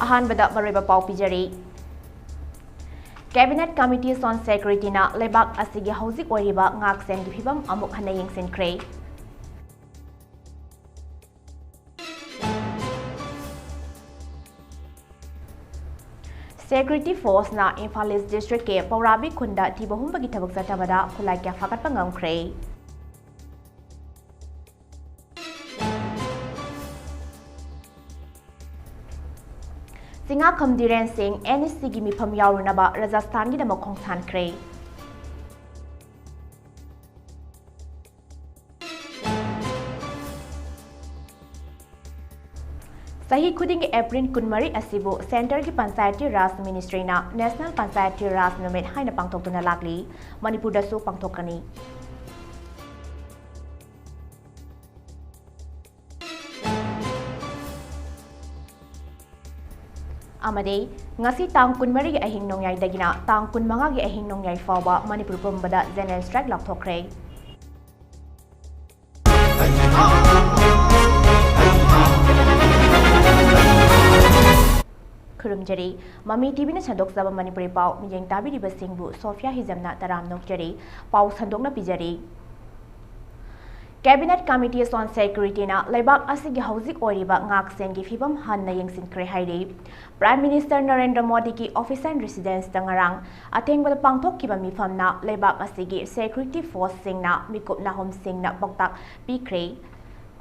ꯑꯍꯥꯟꯕꯗ ꯃꯔꯨꯑꯣꯏꯕ ꯄꯥꯎ ꯄꯤꯖꯔꯤ ꯀꯦꯕꯤꯅꯦꯠ ꯀꯃꯤꯇꯤꯁ ꯑꯣꯟ ꯁꯦꯀ꯭ꯌꯨꯔꯤꯇꯤꯅ ꯂꯩꯕꯥꯛ ꯑꯁꯤꯒꯤ ꯍꯧꯖꯤꯛ ꯑꯣꯏꯔꯤꯕ ꯉꯥꯛꯁꯦꯟꯒꯤ ꯐꯤꯚꯝ ꯑꯃꯨꯛ ꯍꯟꯅ ꯌꯦꯡꯁꯤꯟꯈ꯭ꯔꯦ ꯁꯦꯀ꯭ꯌꯨꯔꯤꯇꯤ ꯐꯣꯔꯁꯅ ꯏꯝꯐꯥꯜ ꯏꯁ ꯗꯤꯁꯇ꯭ꯔꯤꯛꯀꯤ ꯄꯧꯔꯥꯕꯤ ꯈꯨꯟꯗ ꯊꯤꯕ ꯍꯨꯝꯕꯒꯤ ꯊꯕꯛ ꯆꯠꯊꯕꯗ ꯈꯨꯠꯂꯥꯏ ꯀꯌꯥ ꯐꯥꯒꯠꯄ ꯉꯝꯈ꯭ꯔꯦ ꯆꯤꯡꯉꯥꯈꯝ ꯙꯤꯔꯦꯟ ꯁꯤꯡ NSCꯒꯤ ꯃꯤꯐꯝ ꯌꯥꯎꯔꯨꯅꯕ ꯔꯥꯖꯁꯊꯥꯟꯒꯤꯗꯃꯛ ꯈꯣꯡꯁꯥꯟꯈ꯭ꯔꯦ ꯆꯍꯤ ꯈꯨꯗꯤꯡꯒꯤ ꯑꯦꯄ꯭ꯔꯤꯜ 23 ꯑꯁꯤꯕꯨ ꯁꯦꯟꯇꯔꯒꯤ ꯄꯟꯆꯥꯌꯇꯤ ꯔꯥꯖ ꯃꯤꯅꯤꯁꯇ꯭ꯔꯤꯅ ꯅꯦꯁꯅꯦꯜ ꯄꯟꯆꯥꯌꯇꯤ ꯔꯥꯖ ꯅꯨꯃꯤꯠ ꯍꯥꯏꯅ ꯄꯥꯡꯊꯣꯛꯇꯨꯅ ꯂꯥꯛꯂꯤ ꯃꯅꯤꯄꯨꯔꯗꯁꯨ ꯄꯥꯡꯊꯣꯛꯀꯅꯤ amade ngasi tang 23 gi ahing nongyai dagina tang 15 gi ahing nongyai fawba manipur pumbada general strike lakthokre khurumjari mami tv na sandok saba manipuri paw mijeng tabiri basingbu sophia hijamna taram nokjari paw sandokna pijari Cabinet Committees on Security na Laibak asigi hauzik oiriba ngaksengi fibam hanna yengsinkre hairi Prime Minister Narendra Modi ki office and residence tangarang athengbada pangthokkiba mifamna Laibak asigi security force singna mikupna hom singna boktak pikre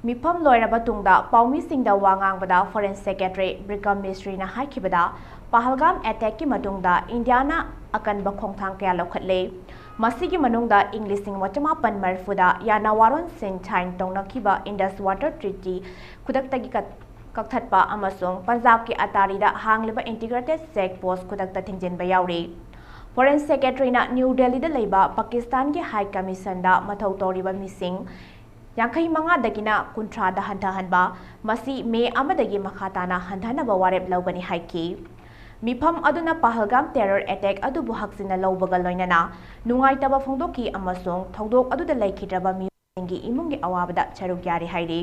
mifam loiraba tungda paumi singda wangangbada Foreign Secretary Brigam Ministry na haikibada Pahalgam attack ki matungda Indiana akanba khongthang kaya lokhatle Masigi manungda English sing wachamapan marfuda yana waron sin time tongnakiba Indus Water Treaty kudaktagi kakthatpa amasung Punjab ki atarida hangliba integrated check post kudakta thingjinba yauri Foreign Secretary na New Delhi da leiba Pakistan ki High Commission da mathau toriba mising yankai manga dagina kuntra da hantahanba masi me amadagi makhatana handhanaba warep laugani haiki Mifam aduna Pahalgam terror attack adubu haksina lawbaga loinana nungaitaba phongdoki amasung thongdok aduda laikhidraba miyoingi imungi awabada charuk yari hairi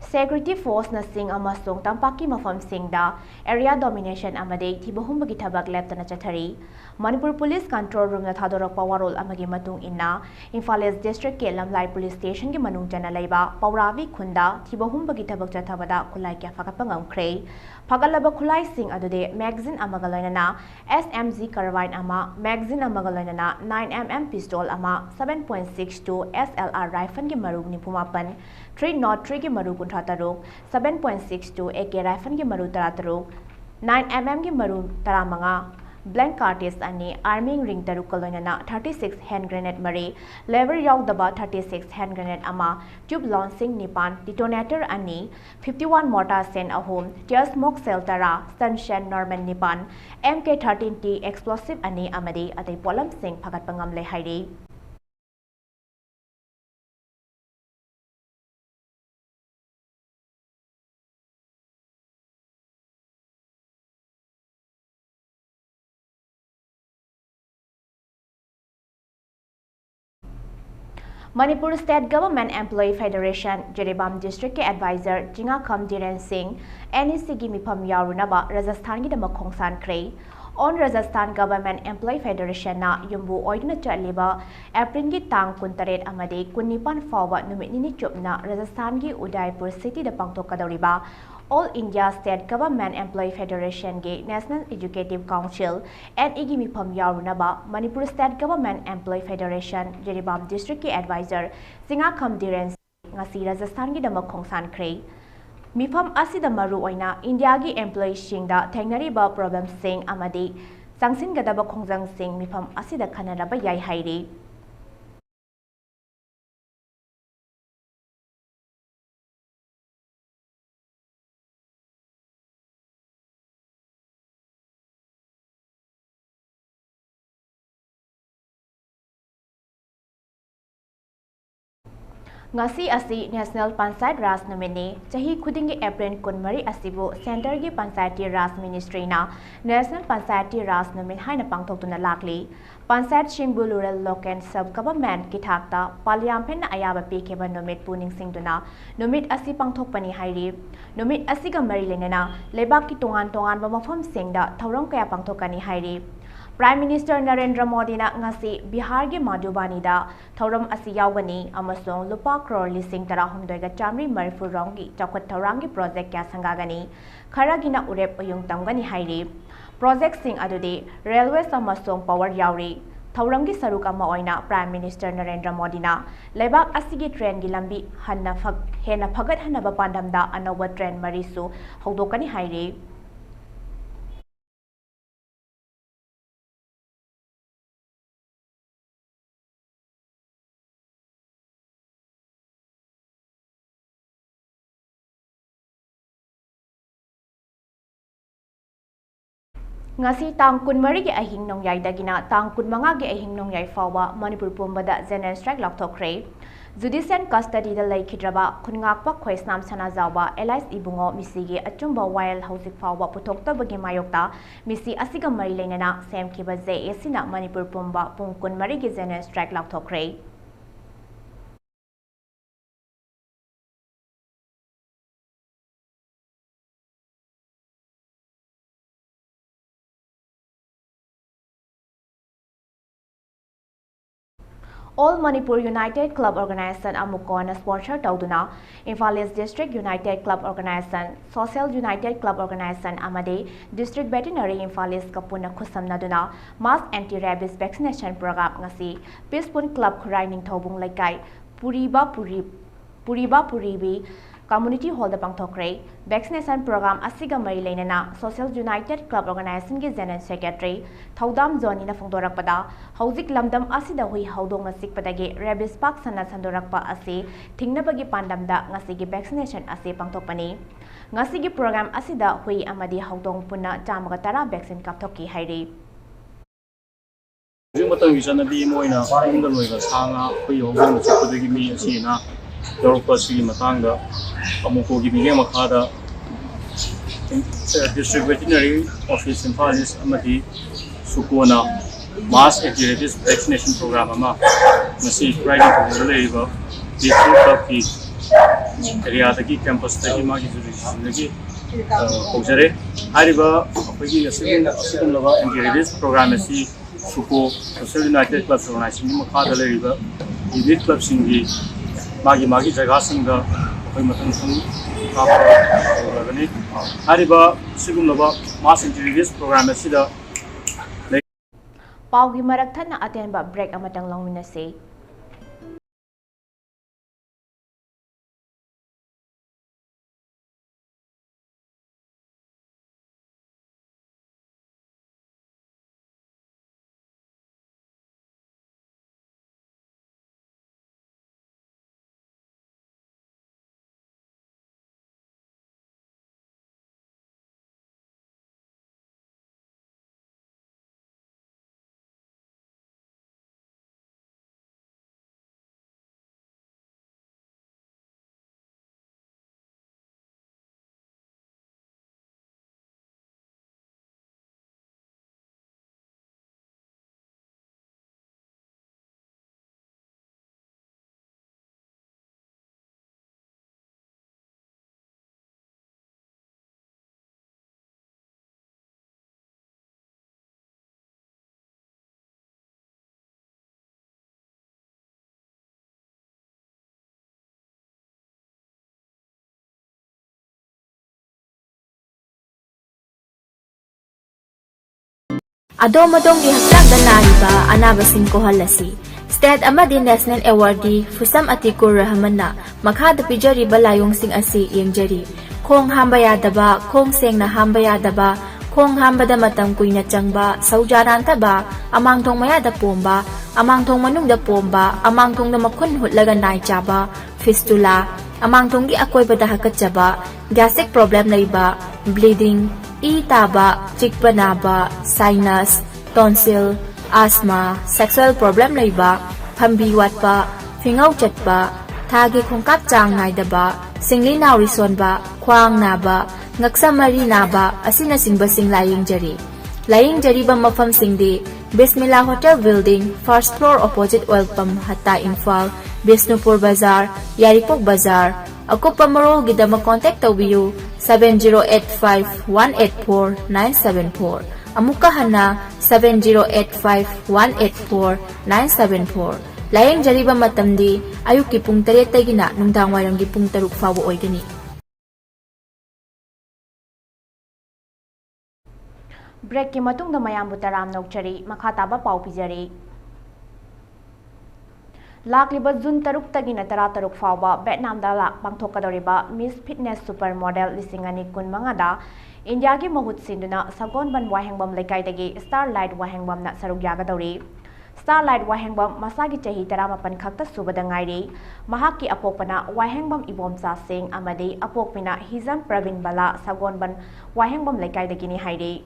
Security Force na sing amasung tampaki mafam singda area domination amade thibohumbagi thabak leptana chathari Manipur Police Control Room na thadorakpa warol amagi matung inna Imphal East District ke Lamlai Police Station gi manung jana leiba Pauravi khunda thibohumbagi thabak chathabada khulai kya fakatpa ngamkhre phagalaba khulai sing adude magazine amaga loinana SMG carbine ama magazine amaga loinana 9mm pistol ama 7.62 SLR rifle gi marug nipumapan 303 gi marug kuntra taruk 7.62 AK rifle gi marug tarataruk 9mm gi marug taramanga blank cartridge ani arming ring taruk kaloinana 36 hand grenade mari lever yaudaba 36 hand grenade ama tube launching nipan detonator ani 51 mortar sen ahom tear smoke cell tara sunshine norman nipan MK13T explosive ani amadi atai polam sing phagat pangam le hairi Manipur State Government Employee Federation Jeribam District ke advisor Jingakham Dhiren Singh NEC gi mifam yaurunaba Rajasthan gi damak khongsan khrei on Rajasthan Government Employee Federation na yumbu oidna chaliba April gi tang 18 amade 19 fawba numit nini chupna Rajasthan gi Udaipur city da pangthokadoriba All India State Government Employee Federation ge National Educative Council NE gi mifam yaurunaba Manipur State Government Employee Federation Jeribam District ki advisor Singakham Dhiren ngasi Rajasthan gi damak khongsan khrei Mifam asida maru oina India gi employees singda thengnariba problem sing amadi sangsin gadaba khongjang sing mifam asida khanaraba yai hairi ngasi asi National Panchayat Raj Numit chahi khudingi April 23 asibu Center gi Panchayati Raj Ministry na National Panchayati Raj Numit haina pangthoktuna lakli Panchayat Shingbu Rural Local Sub Government ki thakta Parliament na ayaba pikeba numit puning singduna numit asi pangthokpani hairi numit asiga mari lenana lebak ki tongan ba mafam singda thorong kaya pangthokani hairi Prime Minister Narendra Modi na ngasi Bihar gi Madhubani da thoram asi yawgani amasong lupa crore lising tarahumdoi ga chamri marfu rongi chakwat thorangi project kya sangagani kharagina urep uyung tamgani hairi project sing adudi railways amasong power yauri thoramgi saruk ama oina Prime Minister Narendra Modi na lebak asigi train gi lambi hena phagat hana ba pandamda anowa train marisu hodokani hairi ngasi tang kunmari gi ahing nongyai dagina tang kunmanga gi ahing nongyai fawa Manipur pumbada general strike lokthokre judicial custody da laikhidraba khungakpa khoisnam sana jawa Elias Ibungo misi gi achumba while housing fawa puthokta bagi mayokta misi asiga mari leinana semkhiba JAC na Manipur pumba pung kunmari gi general strike lokthokre All Manipur United Club Organization Amukona sponsor Tauduna, Imphal East District United Club Organization, Social United Club Organization Amade, District Veterinary Imphal East Kapuna Kusam Naduna, Mass Anti-Rabies Vaccination Program Ngasi, Peaceful Club Khuraining Thobung Laikai, Puriba Puribi, Community Hall the Pangthokre, Vaccination Program Asiga Mari Lainana, Social United Club Organization gi General Secretary, Thaudam Zone in a Fondorakpada, Hauzik Lamdam Asida Hui Haudong Sikpadagi, Rabies Park Sana Sandorakpa Asi, Tingnabagi Pandamda, Nasigi Vaccination Asi Pangtopani. Nasigi Program Asida Hui Amadi Haudong Puna Tamagatara Vaccine Kaptoki Hairi. Matang Vishana be Moina, Punga Sanga, Puyo, Chapudagi, Sina, Dorpasi Matanga, Amuko giving Makada, District Veterinary Office in Paris, Amati, Sukuna, Mass Anti-Rabies Vaccination Program, Nasi, writing to the labor, the two area the campus, the Himagi, Ojare, Hariba, second level anti-rabies program, Suko, Social United Clubs Organization, Makada Labor, Elite Clubs in the Magi Jagasinga, Matang Hariba, second level mass anti-rabies program, Sida. Paugi Marakthana attend ba break amatang long minase. Adom-adonggi haklag nariba anabasing kohalasi. State amadi National Awardee Fusam Atikur Rahmanna makhada pijari balayong sing asi yengjari. Khong hambayadaba, khong sengna hambayadaba, khong hambada matang kuina changba, saujaranta ba, amangtong mayada pomba, amangtong manungda pomba, amangtong na makun hutlaga naijaba, fistula, amangtong gi akoy bada hakatjaba, gastric problem laiba, bleeding, taba, chikpanaba, sinus, tonsil, asthma, sexual problem laiba, pambi watpa, fingaw chatpa, thagi khongkap chang naidaba, singli nauri sonba, khwang naba, ngaksa mari naba, asina singbasing laying jari. Laying jari ba mafam singdi, Bismillah Hotel Building, first floor opposite oil pump Hatta Imphal, Bisnupur Bazaar, Yaripok Bazaar. Akupa marol gidama contact tawiyo 7085-184-974. Amuka hana 7085-184-974. Layang jari ba matamdi ayuk ki pung 3 tagina nungdang warang gi pung 3 fawo oygani. Break ki matung da mayam butaram nokchari makhataba pau pijari. Lakliba June 3 tagina 13 fawba Vietnam da lak pangthokadoriba Miss Fitness Supermodel lisingani kun mangada India ki mahut sinduna sagon ban wahengbam lekai dagi Starlight wahengbam na sarug yagadori. Starlight wahengbam masagi chahi 18 khakta subada ngairi mahaki apokpana wahengbam ibomsa singh amadi apokpina HIJAM Pravin Bala sagon ban wahengbam lekai dagi ni hairi.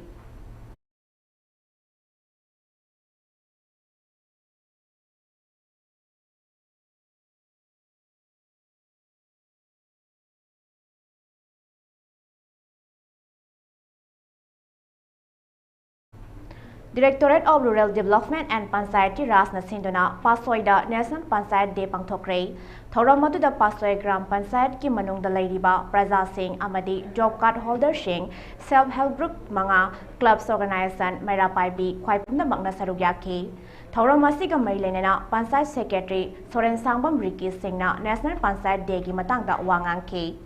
Directorate of Rural Development and Panchayati Raj na sinduna Pasoida National Panchayat Day pangthokre thoram maduda Pasoi Gram Panchayat ki manungda leiriba praja sing amadi job card holder sing self help group manga clubs organization maira paibi khwai pumna makna saruk yakhi thoram asiga mailenena Panchayat Secretary Soren Sangbam Ricky Singh na National Panchayat Day ki matangda wangangki.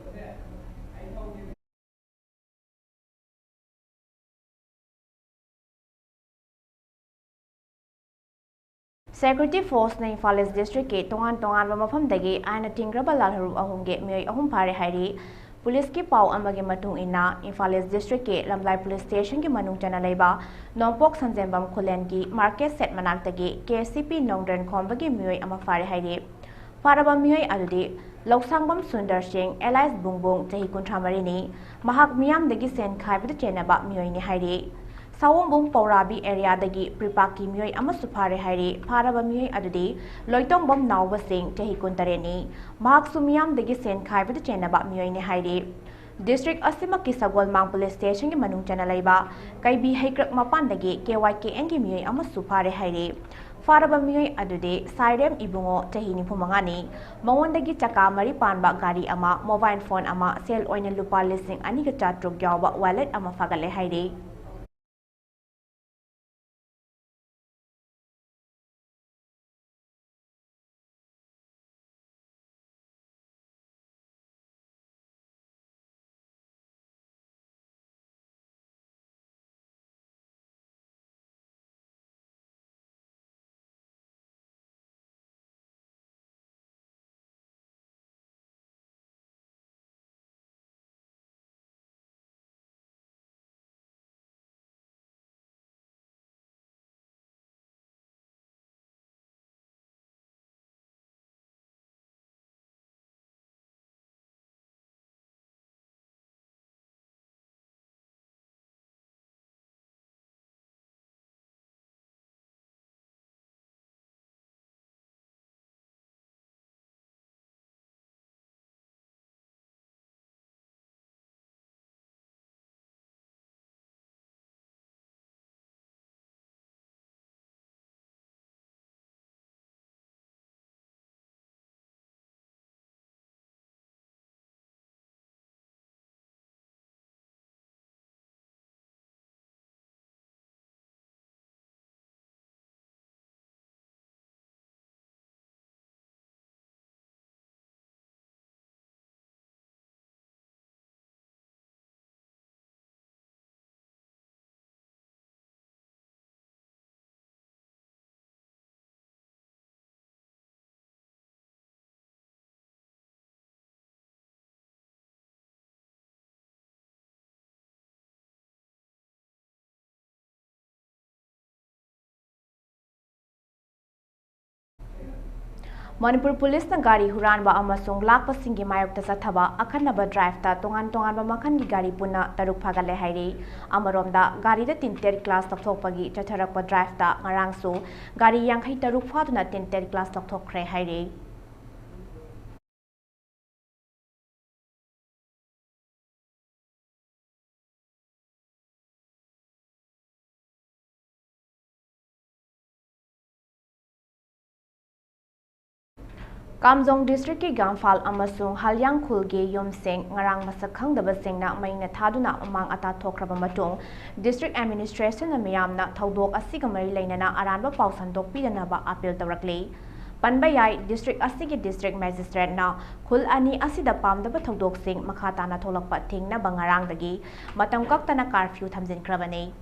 Security Force na Imphal East District ke tongan mafam dagi aina tingraba lalharu ahum ge miyoi ahum phare hairi police ki pau amagi matung ina Imphal East District ke Lamlai Police Station ki manung chana leiba Nompok Sanjembam Khulen ki market set manak dagi KCP Nongdren khombagi miyoi ama phare hairi faraba miyoi adudi Loksangbam Sundar Singh Elias Bungbung chahi 13 ni mahak miyam dagi sen khaibada chenaba miyoi ni hairi Sawumbung Paurabi area dagi Pripaki miyoi ama suphare hairi pharaba miyoi adudi Loitongbam Nawba Singh chahi 13 ni mahak sumiyam dagi sen khaibada chenaba miyoi ni hairi District Asima ki Sagolmang Police Station ki manung chana leiba Kaibi Haikrak Mapan dagi KYKN ki miyoi ama suphare hairi faraba miyoi adudi Sairem Ibungo chahi 95 ni mawondagi chaka mari panba gari ama mobile phone ama sel oina lupa lising ani ka chatruk yawba wallet ama fagale hairi Manipur Police na gari huranba amasung lakpasingi mayokta sathaba akhanaba drive ta tongan ba makhan gi gari punna taruk phagale hairi amaromda gari da tinter class takhokpagi chatharakpa drive ta ngarangsu gari yankhai taruk phaduna tinter class takhokkhre hairi Kamjong district ki Gamphal amasung Halyang khulgi yumsing ngarang masak khangdaba singna maina thaduna amang ata thokraba matung district administration na miyamna thodok asiga mari leinana aranba pausandok pidanaba appeal tawrakli Panbayai district asigi district magistrate na khul ani asida pamdaba thodok sing makhata na tholakpa thingna bangarang dagi matam kaktana curfew thamjin krabani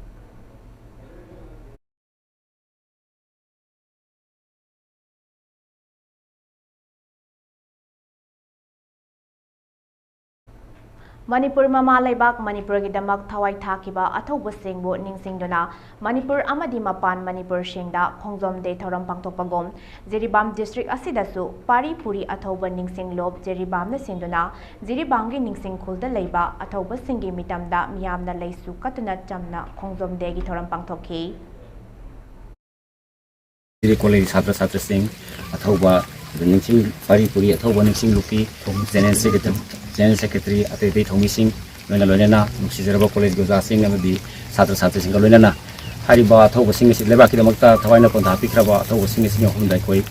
Manipur mama laibak Manipur gi damak thawai thakiba athauba singbu ningsingduna Manipur amadi mapan Manipur singda khongjom de thoram pangtokpagom Jiribam district asidasu pari puri athauba ningsing lob Jiribam na sinduna Jiribam gi ningsing khulda leiba athauba singi mitamda miyamna leisu katuna chamna khongjom de gi thoram pangtokhi Jiri college Chhatra Chhatra Singh athauba ningsing pari puri athauba ningsing luki General Secretary Atete Thomi Singh Loina Loina Nuksizaraba College Goza Singh amadi Chhatra Chhatra Singh Loina hariba athauba sing asi leba ki damakta thawaina pon thapi khraba athauba sing asi homdai koi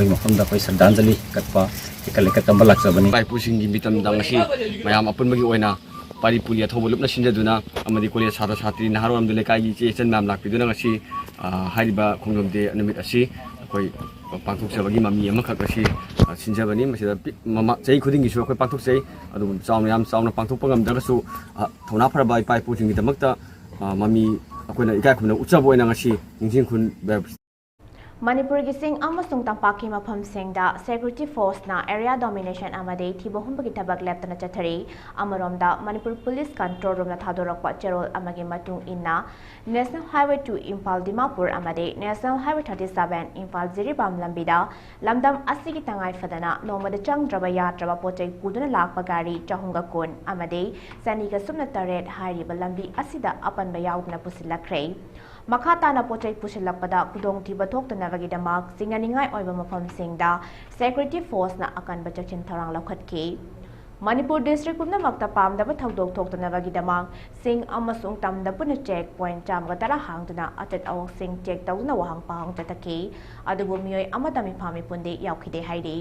mafamda koi sardanjali katpa ikaleka tambal laksabani pai pusing gi bitam dang asi mayam apun magi oina pari puli athauba lupna sinjaduna amadi college Chhatra Chhatri naharam de lekai gi che chen mam lakpiduna ngasi hariba khongjomde anumit asi koi pangthok sabagi mami amakha kasi sinjabani masida mama chei khuding gi su koi pangthok sei adu chaum yam chauna pangthok pangam dagasu thona pharabai pai pusing gi damakta mami akoina ikai khumna uchabo ina ngasi ningjing khun Manipur gi sing amasung tampaki mafam singda security force na area domination amade thibohum gi tabak leptana chathari amaromda Manipur police control room na thadorakpa cherol amagi matung inna National Highway 2 Impal Dimapur amade National Highway 37 Impal Jiribam lambida lamdam asigi tangai fadana nomada changdraba yatraba pochai puduna lakpa gari chahunga kun amade saniga sumna taret hariba lambi asida apanba yaugna pusilakre Makhatana pochai pusilakpada kudong thiba thoktanabagi damak singaningai oiba mafam singda security force na akan bachachin tharang lakhatki Manipur district pumna makta pamdaba thodok thoktanabagi damak sing amasung tamdapuna checkpoint chamga tara hangduna atat awang sing check tawna wahang pahang tataki adubu miyoi amadami phami pundi yaukhide haidi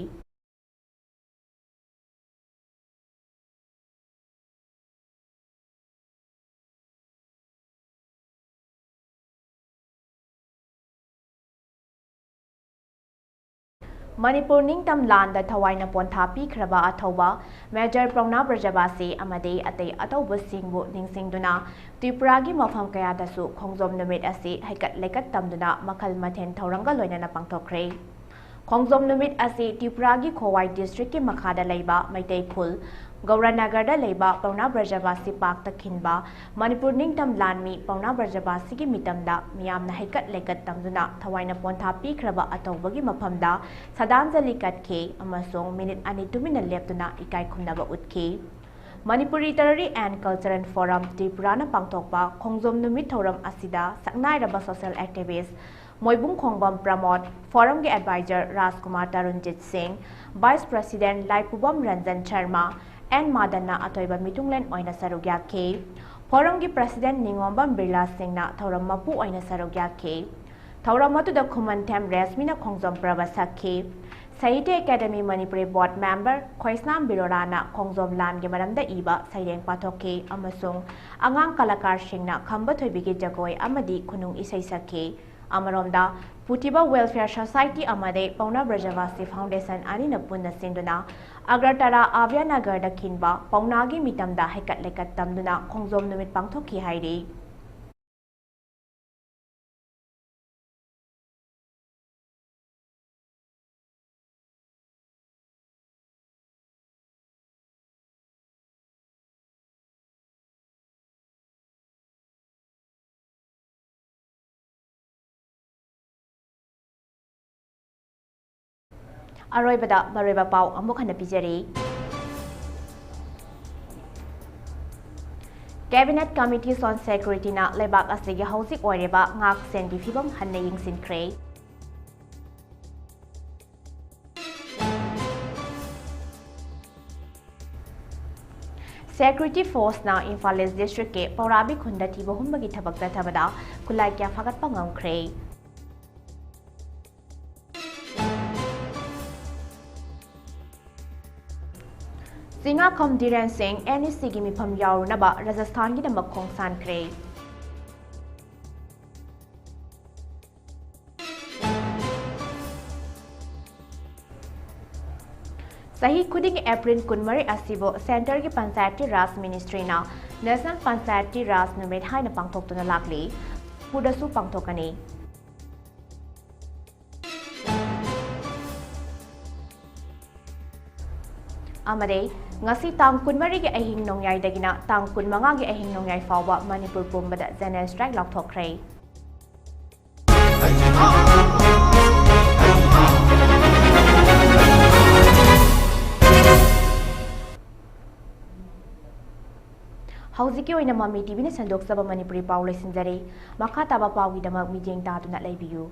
Manipur ningtam landa thawaina pontha pi khraba athauba Major Prongna Brajabasi amade atei atauba singbu ningsingduna Tripura gi mafam kaya dasu khongjom numit asi haikat lekat tamduna makhal mathen thoranga loinana pangthokre Khongjom numit asi Tripura gi Khowai district ki makhada leiba Maitei Khul Gauranagar da leiba Prongna Brajabasi Park ta khinba Manipur ningtam lanmi Prongna Brajabasi gi mitamda miyamna haikat lekat tamduna thawaina pontha pi khraba atauba gi mafamda sadanjali katke amasong minute ani tumina leptuna ikai khumnaba utki Manipur Literary and Cultural Forum Tripurana pangthokpa khongjom numit thoram asida saknai raba social activist Moibung Khongbam Pramod Forum ge advisor Rajkumar Tarunjit Singh Vice President Laipubam Ranjan Sharma and Madana atoiba mitunglen oina sarugya ke Forum gi President Ningombam Birla Singh na thoram mapu oina sarugya ke thoram matu da khuman them resmina khongjom pravasa ke Sahitya Academy Manipuri Board Member Khoisnam Birorana Khongjom Lan ge maramda iba saireng pathoke amasung angang kalakar singna khamba thoibigi jagoi amadi khunung isai sakhe amaromda Putiba Welfare Society amade Pauna Brajavasi Foundation ani na punna sinduna Agratara Avyanagar da kinba Paunagi mitamda haikat lekat tamduna khongjom numit pangthokhi hairi Aroibada Baroiba Pau amuk hana pijari Cabinet Committees on Security na lebak asigi hausik oireba ngak sendi fibam hanna yingsinkre Security Force na Imphal East District ke Paurabi khunda thiba humbagi thabak tathabada kulai kya fagatpa ngamkre Singakham Dhiren Singh NEC gi mifam yaurunaba Rajasthan gi damak khongsan kre. Sahi khuding April kunmari asibo Center ki Panchayati Raj Ministry na National Panchayati Raj numit haina pangthoktuna lakli pudasu pangthokani. Amade ngasi tang kunmari gi ahing nongyai dagina tang kunmanga gi ahing nongyai fawba Manipur pumbada general strike lokthokre. Hauziki oina Mami TV ne sandok saba Manipuri paw lesinjare makha taba paw gi damak mijeng ta tuna laibiyu.